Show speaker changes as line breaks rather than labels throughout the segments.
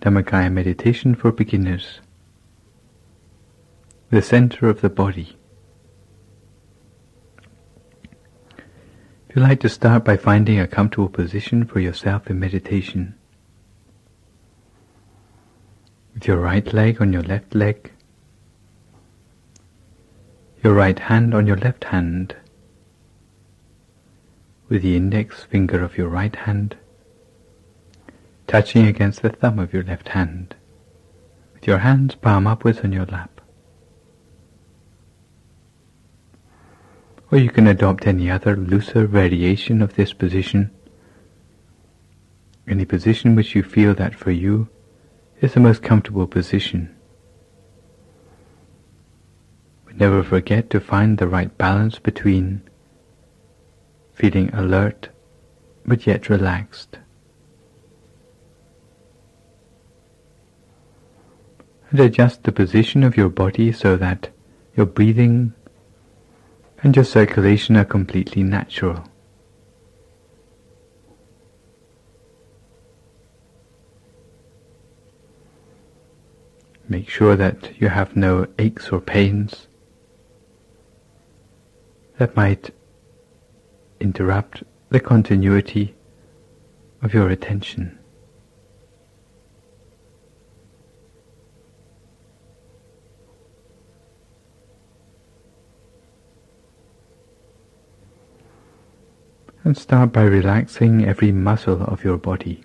Dhammakaya meditation for beginners. The center of the body. If you'd like to start by finding a comfortable position for yourself in meditation, with your right leg on your left leg, your right hand on your left hand, with the index finger of your right hand touching against the thumb of your left hand, with your hands palm upwards on your lap. Or you can adopt any other looser variation of this position, any position which you feel that for you is the most comfortable position. But never forget to find the right balance between feeling alert but yet relaxed. And adjust the position of your body so that your breathing and your circulation are completely natural. Make sure that you have no aches or pains that might interrupt the continuity of your attention. And start by relaxing every muscle of your body.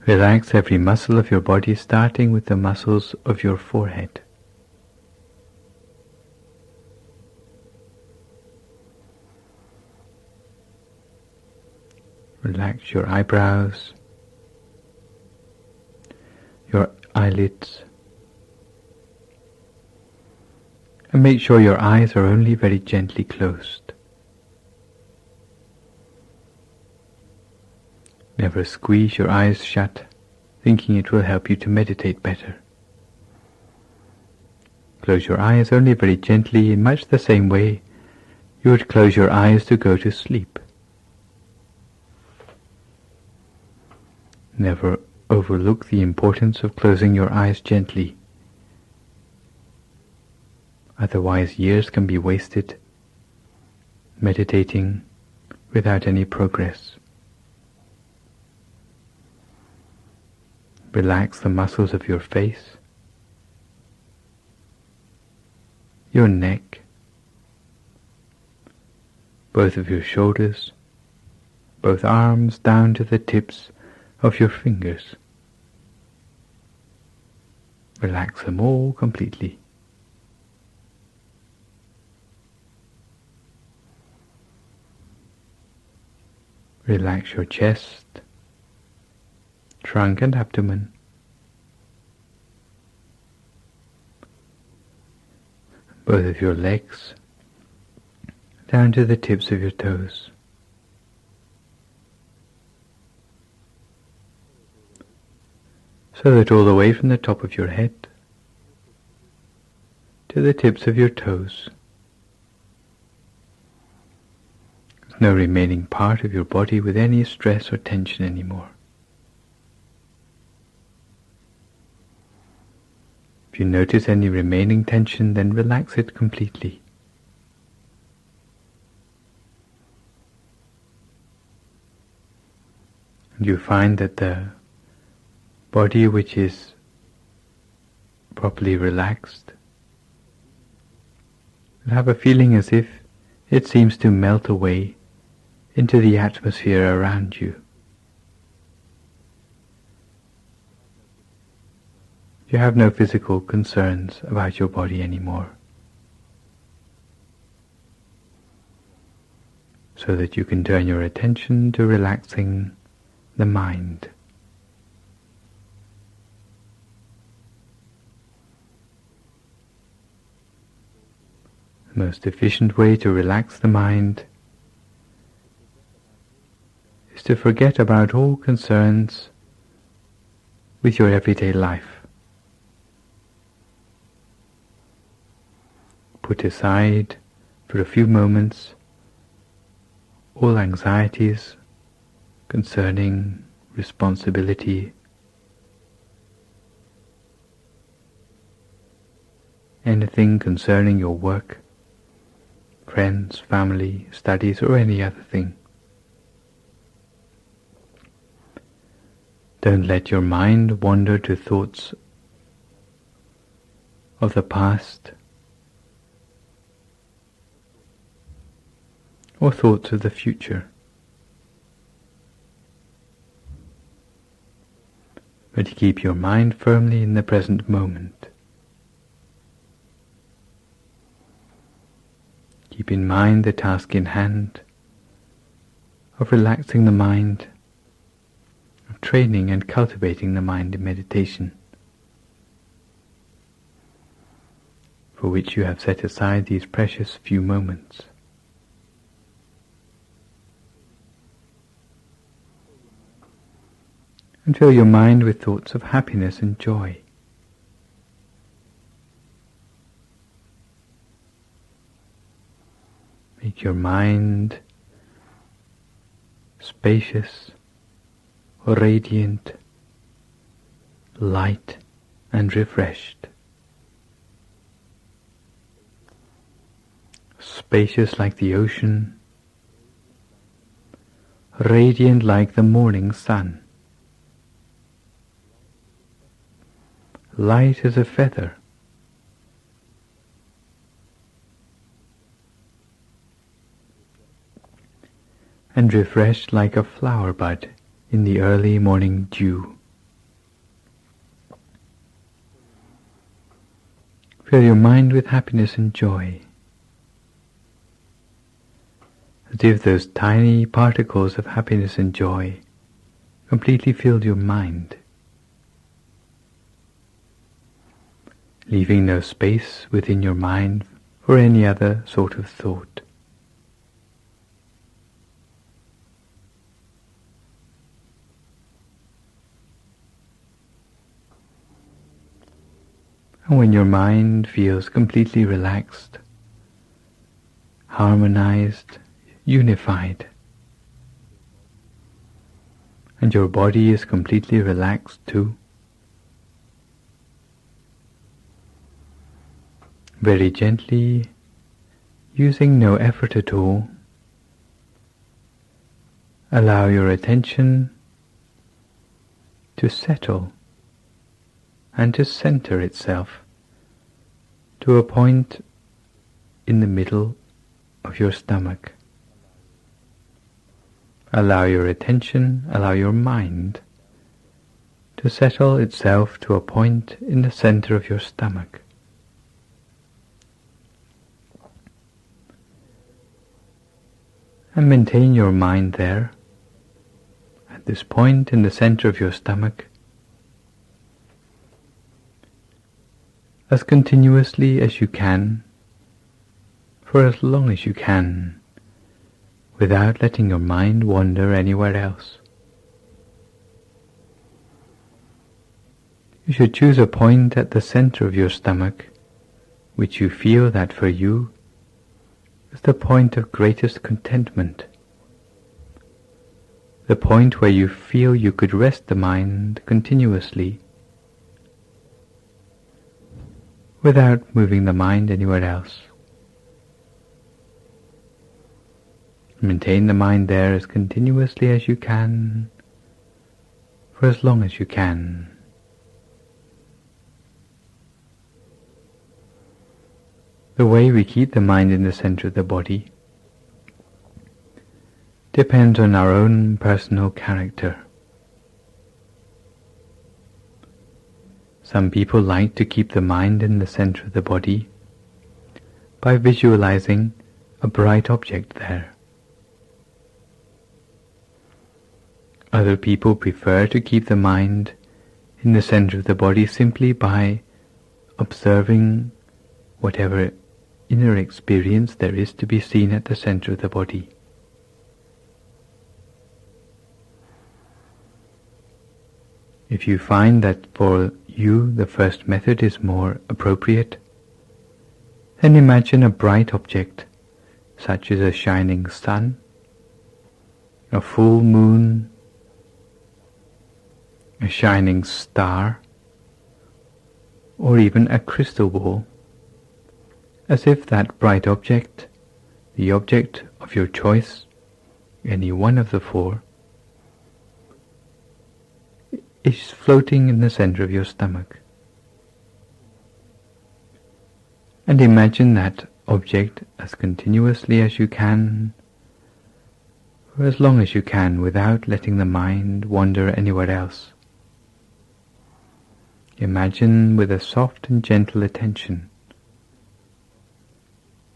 Relax every muscle of your body, starting with the muscles of your forehead. Relax your eyebrows, your eyelids, and make sure your eyes are only very gently closed. Never squeeze your eyes shut, thinking it will help you to meditate better. Close your eyes only very gently, in much the same way you would close your eyes to go to sleep. Never overlook the importance of closing your eyes gently. Otherwise, years can be wasted meditating without any progress. Relax the muscles of your face, your neck, both of your shoulders, both arms down to the tips of your fingers. Relax them all completely. Relax your chest, trunk and abdomen. Both of your legs, down to the tips of your toes. So that all the way from the top of your head to the tips of your toes, there's no remaining part of your body with any stress or tension anymore. If you notice any remaining tension, then relax it completely. And you find that the body which is properly relaxed will have a feeling as if it seems to melt away into the atmosphere around you. You have no physical concerns about your body anymore, so that you can turn your attention to relaxing the mind. The most efficient way to relax the mind is to forget about all concerns with your everyday life. Put aside for a few moments all anxieties concerning responsibility, anything concerning your work, friends, family, studies, or any other thing. Don't let your mind wander to thoughts of the past or thoughts of the future, but keep your mind firmly in the present moment. Keep in mind the task in hand of relaxing the mind, of training and cultivating the mind in meditation, for which you have set aside these precious few moments. And fill your mind with thoughts of happiness and joy. Make your mind spacious, radiant, light and refreshed. Spacious like the ocean, radiant like the morning sun, light as a feather, and refreshed like a flower bud in the early morning dew. Fill your mind with happiness and joy, as if those tiny particles of happiness and joy completely filled your mind, leaving no space within your mind for any other sort of thought. And when your mind feels completely relaxed, harmonized, unified, and your body is completely relaxed too, very gently, using no effort at all, allow your attention to settle and to center itself to a point in the middle of your stomach. Allow your attention, allow your mind to settle itself to a point in the center of your stomach. And maintain your mind there, at this point in the center of your stomach, as continuously as you can, for as long as you can, without letting your mind wander anywhere else. You should choose a point at the center of your stomach, which you feel that for you is the point of greatest contentment, the point where you feel you could rest the mind continuously, without moving the mind anywhere else. Maintain the mind there as continuously as you can, for as long as you can. The way we keep the mind in the center of the body depends on our own personal character. Some people like to keep the mind in the center of the body by visualizing a bright object there. Other people prefer to keep the mind in the center of the body simply by observing whatever inner experience there is to be seen at the center of the body. If you find that for you the first method is more appropriate, then imagine a bright object, such as a shining sun, a full moon, a shining star, or even a crystal ball, as if that bright object, the object of your choice, any one of the four, is floating in the center of your stomach. And imagine that object as continuously as you can, for as long as you can, without letting the mind wander anywhere else. Imagine with a soft and gentle attention,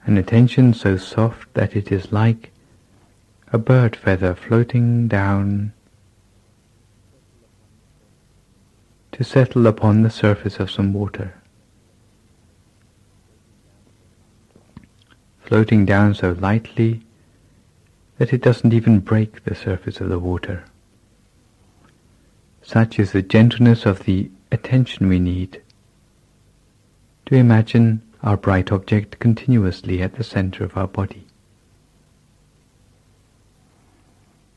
an attention so soft that it is like a bird feather floating down to settle upon the surface of some water, floating down so lightly that it doesn't even break the surface of the water. Such is the gentleness of the attention we need to imagine our bright object continuously at the center of our body.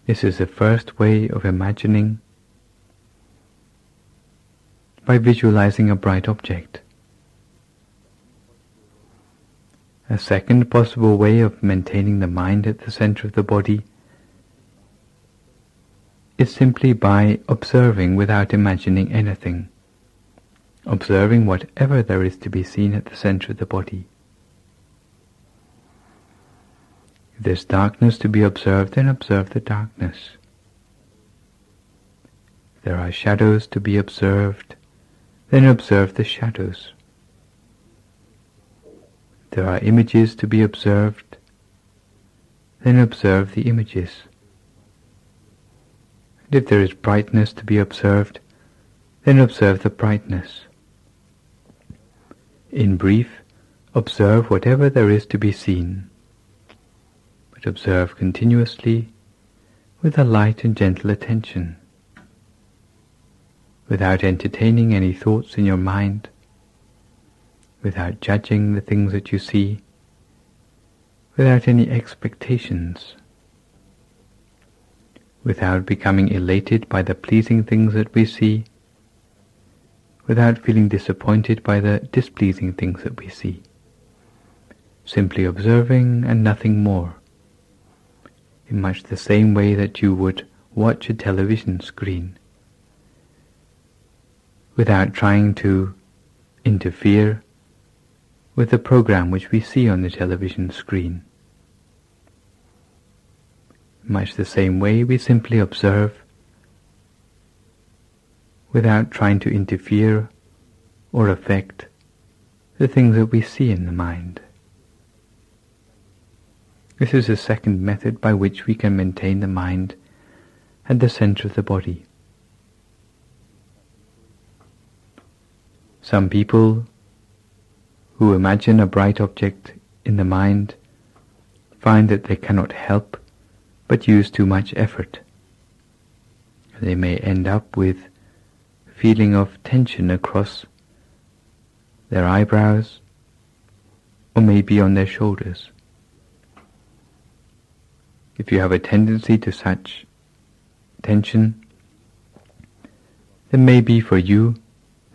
This is the first way of imagining, by visualizing a bright object. A second possible way of maintaining the mind at the center of the body is simply by observing without imagining anything, observing whatever there is to be seen at the center of the body. If there's darkness to be observed, then observe the darkness. If there are shadows to be observed, then observe the shadows. If there are images to be observed, then observe the images. And if there is brightness to be observed, then observe the brightness. In brief, observe whatever there is to be seen, but observe continuously with a light and gentle attention, without entertaining any thoughts in your mind, without judging the things that you see, without any expectations, without becoming elated by the pleasing things that we see, without feeling disappointed by the displeasing things that we see. Simply observing and nothing more, in much the same way that you would watch a television screen, without trying to interfere with the program which we see on the television screen. Much the same way, we simply observe without trying to interfere or affect the things that we see in the mind. This is the second method by which we can maintain the mind at the center of the body. Some people who imagine a bright object in the mind find that they cannot help but use too much effort. They may end up with a feeling of tension across their eyebrows or maybe on their shoulders. If you have a tendency to such tension, then maybe for you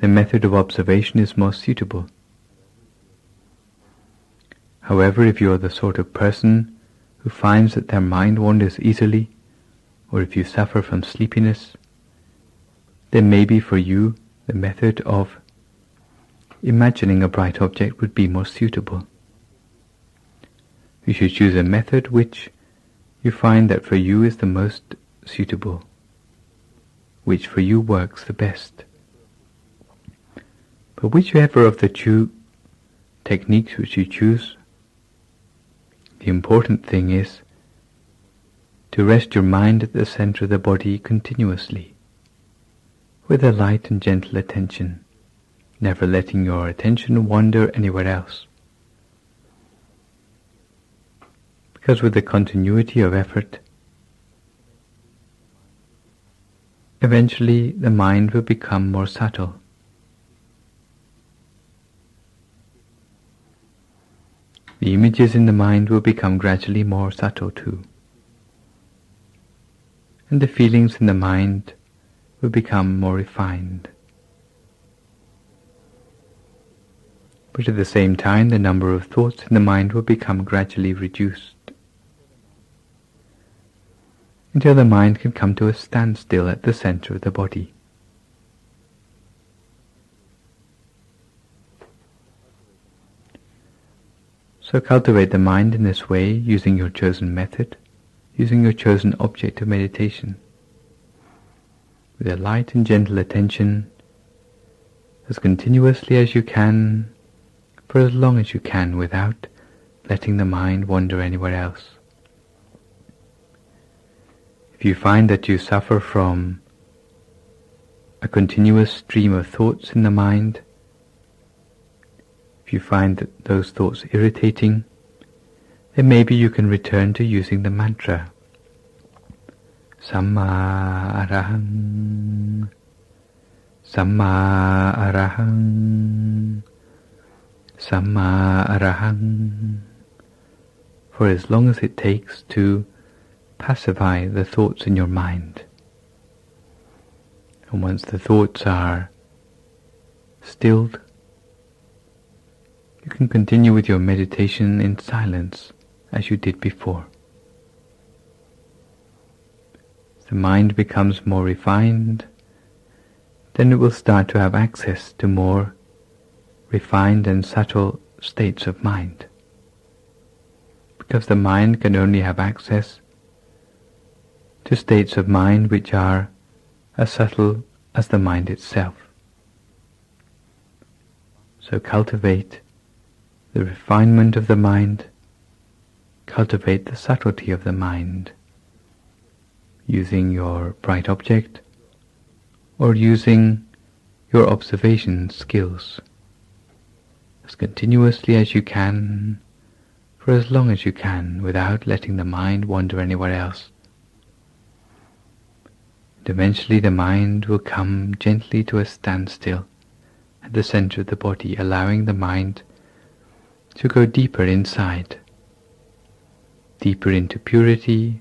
the method of observation is most suitable. However, if you are the sort of person who finds that their mind wanders easily, or if you suffer from sleepiness, then maybe for you the method of imagining a bright object would be more suitable. You should choose a method which you find that for you is the most suitable, which for you works the best. But whichever of the two techniques which you choose, the important thing is to rest your mind at the center of the body continuously, with a light and gentle attention, never letting your attention wander anywhere else. Because with the continuity of effort, eventually the mind will become more subtle. The images in the mind will become gradually more subtle too. And the feelings in the mind will become more refined. But at the same time, the number of thoughts in the mind will become gradually reduced, until the mind can come to a standstill at the center of the body. So cultivate the mind in this way, using your chosen method, using your chosen object of meditation, with a light and gentle attention, as continuously as you can, for as long as you can, without letting the mind wander anywhere else. If you find that you suffer from a continuous stream of thoughts in the mind, if you find that those thoughts irritating, then maybe you can return to using the mantra Samma Arahang, Samma Arahang, Samma Arahang, for as long as it takes to pacify the thoughts in your mind. And once the thoughts are stilled, you can continue with your meditation in silence as you did before. As the mind becomes more refined, then it will start to have access to more refined and subtle states of mind, because the mind can only have access to states of mind which are as subtle as the mind itself. So cultivate the refinement of the mind, cultivate the subtlety of the mind, using your bright object or using your observation skills, as continuously as you can, for as long as you can, without letting the mind wander anywhere else. And eventually the mind will come gently to a standstill at the center of the body, allowing the mind to go deeper inside, deeper into purity,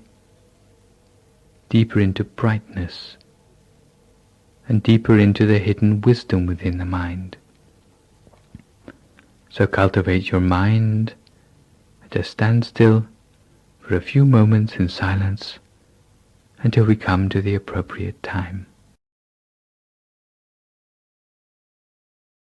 deeper into brightness, and deeper into the hidden wisdom within the mind. So cultivate your mind at a standstill for a few moments in silence until we come to the appropriate time.